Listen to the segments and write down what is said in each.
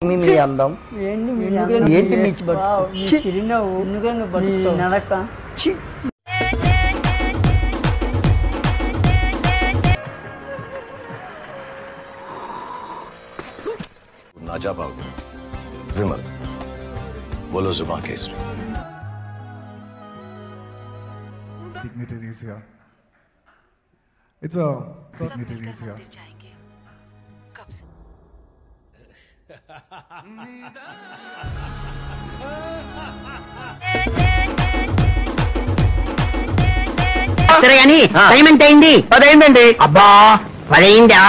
మీ అందం ఏంటి మీ నడక नाजाबाब विमल बोलो जुबान Kesari dignitaries here. It's a dignitaries here. సరే కానీ టైం ఎంత అయింది? 10 అయిందండి. అబ్బా 10 అయిందా?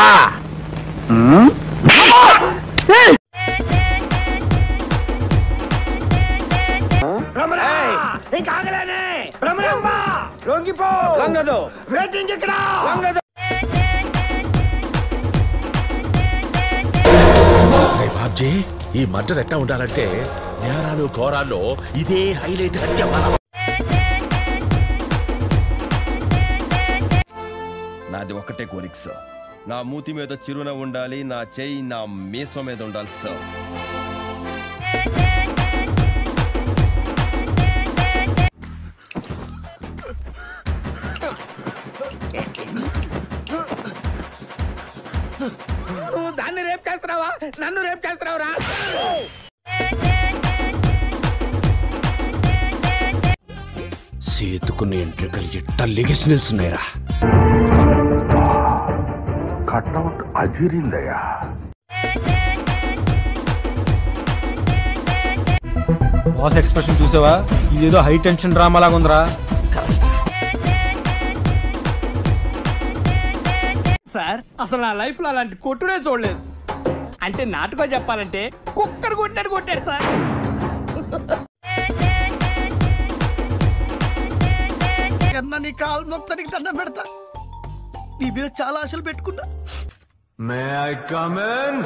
బాబ్జీ ఈ మర్డర్ ఎట్టా ఉండాలంటే నేరాలు ఘోరాల్లో ఇదే హైలైట్ నాది ఒక్కటే కోరిక సార్, నా మూతి మీద చిరునవ్వు ఉండాలి, నా చెయ్యి నా మీసం మీద ఉండాలి సార్. నువ్వు దాన్ని రేప్ చేస్తున్నావా, నన్ను రేప్ చేస్తున్నావురా? సేతుకుని ఎంట్రికలు ఎట్ట లెగిసి నిల్చున్నాయిరా. కట్అవుట్ అదిరిందయ్యా. బాస్ ఎక్స్ప్రెషన్ చూసావా? ఇదేదో హై టెన్షన్ డ్రామా లాగా ఉందిరా. సార్ అసలు నా లైఫ్ లో అలాంటి కొట్టుడే చూడలేదు. అంటే నాటుగా చెప్పాలంటే కుక్కర్ కొట్టాడు కొట్టాడు సార్. కన్నా నీ కాలు మొత్తానికి దండం పెడతా. నీ మీద చాలా ఆశలు పెట్టుకున్నా. May I come in?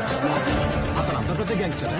అతను అంత పెద్ద గ్యాంగ్స్టర్